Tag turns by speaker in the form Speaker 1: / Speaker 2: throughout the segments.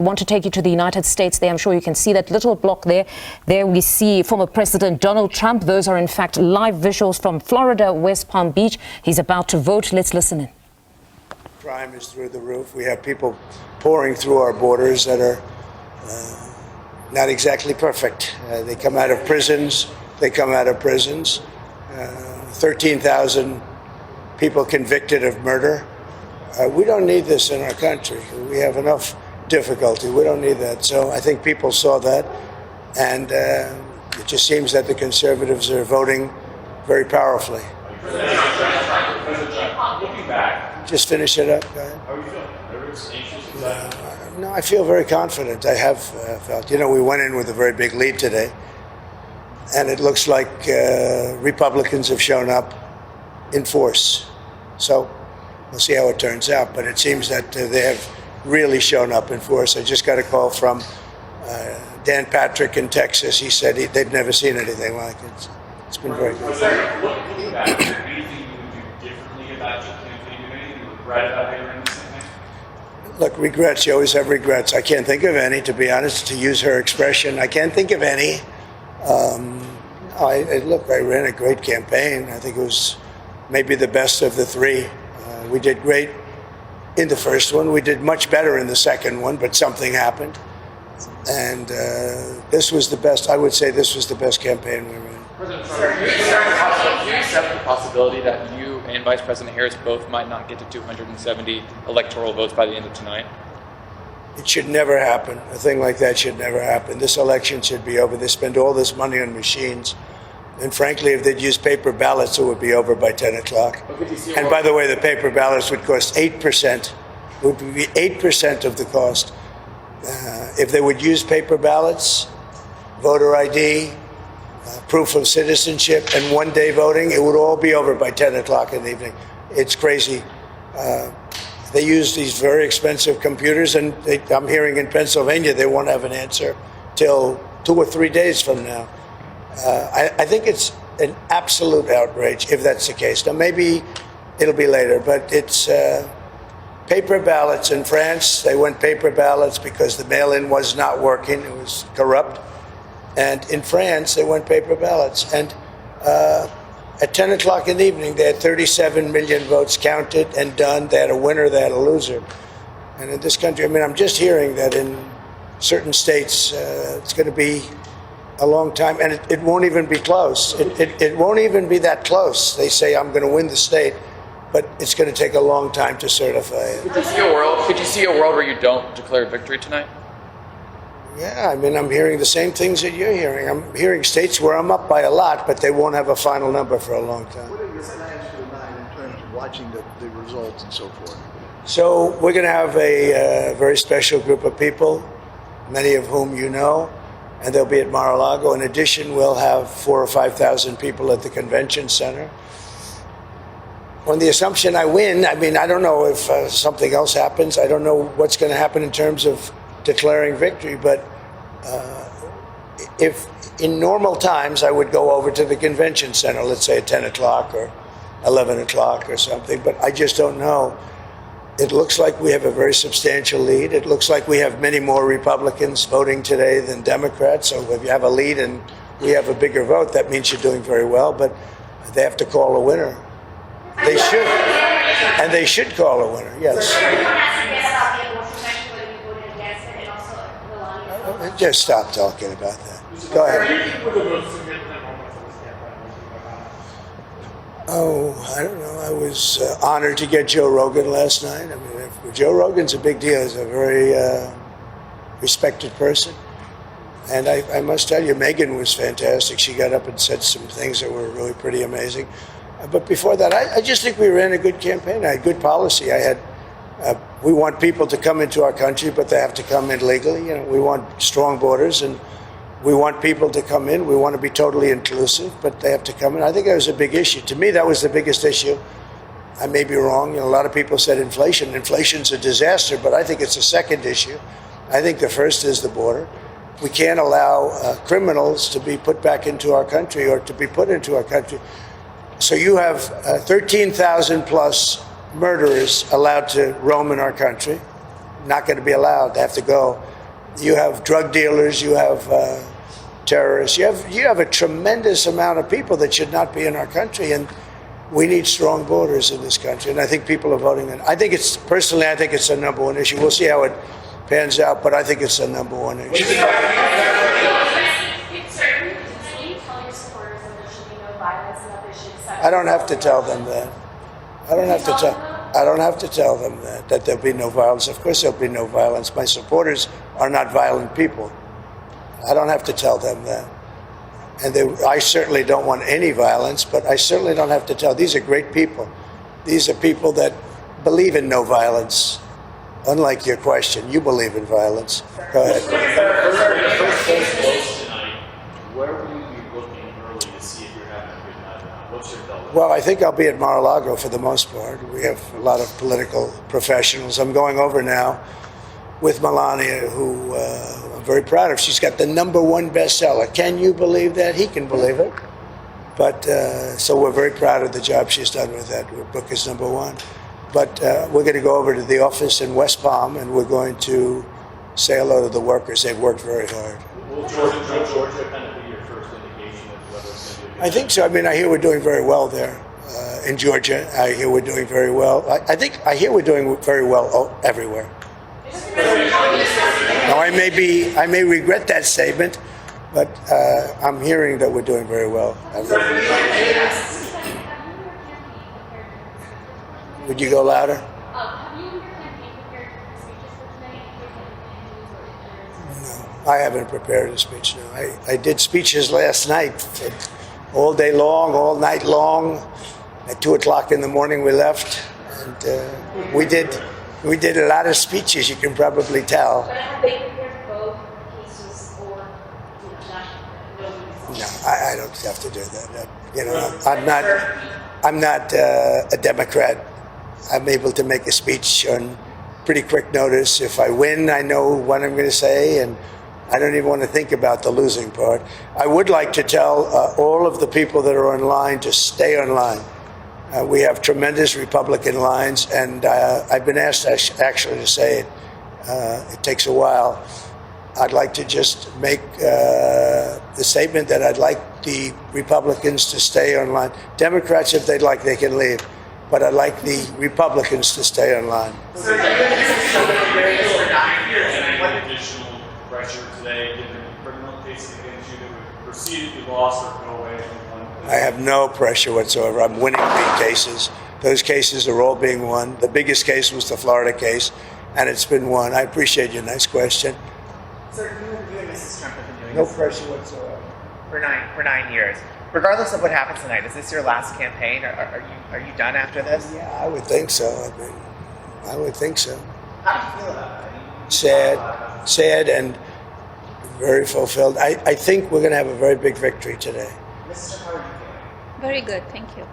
Speaker 1: I want to take you to the United States there. I'm sure you can see that little block there. There we see former President Donald Trump. Those are in fact live visuals from Florida, West Palm Beach. He's about to vote. Let's listen in.
Speaker 2: Crime is through the roof. We have people pouring through our borders that are not exactly perfect. They come out of prisons. 13,000 people convicted of murder. We don't need this in our country. We have enough difficulty. We don't need that. So I think people saw that, and it just seems that the conservatives are voting very powerfully.
Speaker 3: Looking back,
Speaker 2: just finish it up.
Speaker 3: how are you feeling? Nervous, anxious?
Speaker 2: No, I feel very confident. I have felt. We went in with a very big lead today, and it looks like Republicans have shown up in force. So we'll see how it turns out. But it seems that they have really shown up in force. I just got a call from Dan Patrick in Texas. He said they've never seen anything like it. It's been very good.
Speaker 3: Looking back, is there anything you would do differently about your campaign? Anything you regret about how you ran this campaign?
Speaker 2: Look, regrets. You always have regrets. I can't think of any, to be honest, to use her expression. I can't think of any. I ran a great campaign. I think it was maybe the best of the three. We did great in the first one. We did much better in the second one, but something happened. And this was the best. I would say this was the best campaign we ran.
Speaker 4: President Trump, do you accept the possibility that you and Vice President Harris both might not get to 270 electoral votes by the end of tonight?
Speaker 2: It should never happen. A thing like that should never happen. This election should be over. They spend all this money on machines. And frankly, if they'd use paper ballots, it would be over by 10 o'clock. And by the way, the paper ballots would cost 8%. It would be 8% of the cost. If they would use paper ballots, voter ID, proof of citizenship, and one-day voting, it would all be over by 10 o'clock in the evening. It's crazy. They use these very expensive computers, and I'm hearing in Pennsylvania they won't have an answer till 2 or 3 days from now. I think it's an absolute outrage if that's the case. Now, maybe it'll be later, but it's paper ballots in France. They went paper ballots because the mail-in was not working. It was corrupt. And in France, they went paper ballots. And at 10 o'clock in the evening, they had 37 million votes counted and done. They had a winner, they had a loser. And in this country, I'm just hearing that in certain states, it's going to be a long time, and it won't even be close. It won't even be that close. They say, I'm going to win the state, but it's going to take a long time to certify it.
Speaker 4: Could you see a world where you don't declare victory tonight?
Speaker 2: Yeah, I'm hearing the same things that you're hearing. I'm hearing states where I'm up by a lot, but they won't have a final number for a long time.
Speaker 5: What are your plans for tonight in terms of watching the results and so forth?
Speaker 2: So we're going to have a very special group of people, many of whom you know, and they'll be at Mar-a-Lago. In addition, we'll have 4,000 or 5,000 people at the convention center. On the assumption I win, I don't know if something else happens. I don't know what's going to happen in terms of declaring victory, but if in normal times I would go over to the convention center, let's say at 10 o'clock or 11 o'clock or something, but I just don't know. It looks like we have a very substantial lead. It looks like we have many more Republicans voting today than Democrats. So if you have a lead and we have a bigger vote, that means you're doing very well. But they have to call a winner. They should. And they should call a winner, yes. Just stop talking about that. Go ahead. Oh, I don't know. I was honored to get Joe Rogan last night. Joe Rogan's a big deal. He's a very respected person. And I must tell you, Megyn was fantastic. She got up and said some things that were really pretty amazing. But before that, I just think we ran a good campaign. I had good policy. We want people to come into our country, but they have to come in legally. We want strong borders, and we want people to come in. We want to be totally inclusive, but they have to come in. I think that was a big issue. To me, that was the biggest issue. I may be wrong. A lot of people said inflation. Inflation's a disaster, but I think it's a second issue. I think the first is the border. We can't allow criminals to be put back into our country or to be put into our country. So you have 13,000 plus murderers allowed to roam in our country. not going to be allowed. They have to go. You have drug dealers, you have terrorists, you have a tremendous amount of people that should not be in our country, and we need strong borders in this country. And I think people are voting. I think it's the number one issue. We'll see how it pans out, but I think it's the number one issue. I don't have to tell them that. I don't have to tell them that there'll be no violence. Of course there'll be no violence. My supporters are not violent people. I don't have to tell them that. And I certainly don't want any violence, but I certainly don't have to tell. These are great people. These are people that believe in no violence. Unlike your question, you believe in violence. Go ahead.
Speaker 3: Where will you be looking early to see if you're having a good night or not? What's your goal?
Speaker 2: Well, I think I'll be at Mar-a-Lago for the most part. We have a lot of political professionals. I'm going over now with Melania, who I'm very proud of. She's got the #1 bestseller. Can you believe that? He can believe it. But so we're very proud of the job she's done with that. Her book is #1. But we're going to go over to the office in West Palm, and we're going to say hello to the workers. They've worked very hard.
Speaker 3: Will Georgia kind of be your first indication of whether it's going to be a good
Speaker 2: I think so. I mean, I hear we're doing very well there in Georgia. I hear we're doing very well. I hear we're doing very well everywhere. Now, I may regret that statement, but I'm hearing that we're doing very well. Would you go louder?
Speaker 6: Have you and your campaign prepared speeches for tonight?
Speaker 2: No, I haven't prepared a speech. No, I did speeches last night, all day long, all night long. At 2:00 in the morning, we left, and we did a lot of speeches. You can probably tell.
Speaker 6: But have they prepared both cases or not?
Speaker 2: No, I don't have to do that. I'm not a Democrat. I'm able to make a speech on pretty quick notice. If I win, I know what I'm going to say, and I don't even want to think about the losing part. I would like to tell all of the people that are online to stay online. We have tremendous Republican lines, and I've been asked actually to say it. It takes a while. I'd like to just make the statement that I'd like the Republicans to stay online. Democrats, if they'd like, they can leave. But I'd like the Republicans to stay online.
Speaker 3: So any additional pressure today, given criminal cases against you that would proceed to loss or go away?
Speaker 2: I have no pressure whatsoever. I'm winning big cases. Those cases are all being won. The biggest case was the Florida case, and it's been won. I appreciate your nice question.
Speaker 7: Sir, you and Mrs. Trump have been doing
Speaker 2: No
Speaker 7: this
Speaker 2: pressure whatsoever.
Speaker 7: for 9 years. Regardless of what happens tonight, is this your last campaign? Are you done after this?
Speaker 2: Yeah, I would think so. I would think so.
Speaker 7: How do you feel about it?
Speaker 2: Sad, and very fulfilled. I think we're going to have a very big victory today.
Speaker 7: Mrs. Trump, how are you feeling?
Speaker 6: Very good, thank you.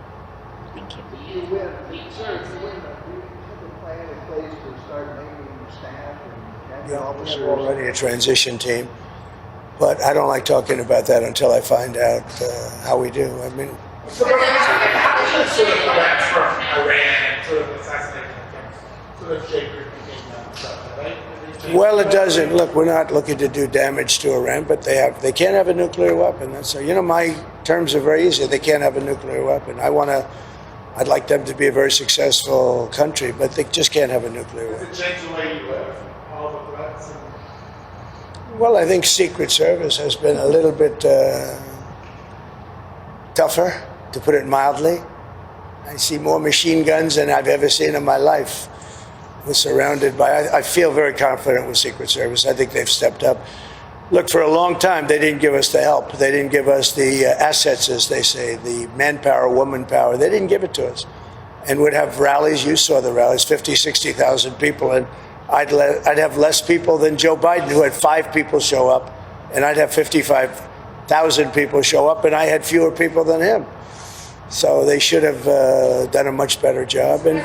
Speaker 6: Thank you.
Speaker 5: If you win, sir, if you win, do you have a plan in place to start naming staff and
Speaker 2: Yeah,
Speaker 5: officers?
Speaker 2: we're already a transition team, but I don't like talking about that until I find out how we do. I mean,
Speaker 8: Sort of collapse from Iran, sort of assassination attempts, sort of shape your thinking and stuff, right?
Speaker 2: well, it doesn't. Look, we're not looking to do damage to Iran, but they can't have a nuclear weapon. That's so. My terms are very easy. They can't have a nuclear weapon. I'd like them to be a very successful country, but they just can't have a nuclear weapon.
Speaker 8: Does it change the way you live, all the threats? And
Speaker 2: Well, I think Secret Service has been a little bit tougher, to put it mildly. I see more machine guns than I've ever seen in my life. We're surrounded by, I feel very confident with Secret Service. I think they've stepped up. Look, for a long time, they didn't give us the help. They didn't give us the assets, as they say, the manpower, woman power. They didn't give it to us. And we'd have rallies. You saw the rallies, 50, 60,000 people. And I'd have less people than Joe Biden, who had 5 people show up. And I'd have 55,000 people show up, and I had fewer people than him. So they should have done a much better job. And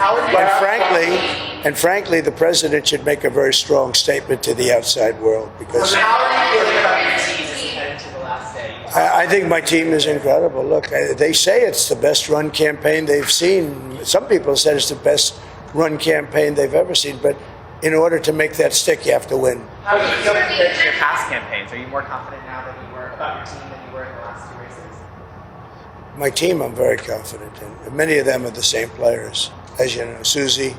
Speaker 2: frankly, the president should make a very strong statement to the outside world, because
Speaker 7: How are you feeling about your team as you head into the last day?
Speaker 2: I think my team is incredible. Look, they say it's the best run campaign they've seen. Some people said it's the best run campaign they've ever seen, but in order to make that stick, you have to win.
Speaker 7: How do you feel compared to your past campaigns? Are you more confident now than you were about your team than you were in the last two races?
Speaker 2: My team, I'm very confident in. Many of them are the same players. As you know, Susie,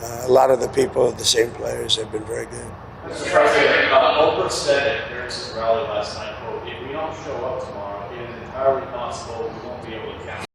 Speaker 2: a lot of the people are the same players. They've been very good.
Speaker 3: Mr. President, Oprah said at Harris's rally last night, quote, if we don't show up tomorrow, it is entirely possible we won't be able to count.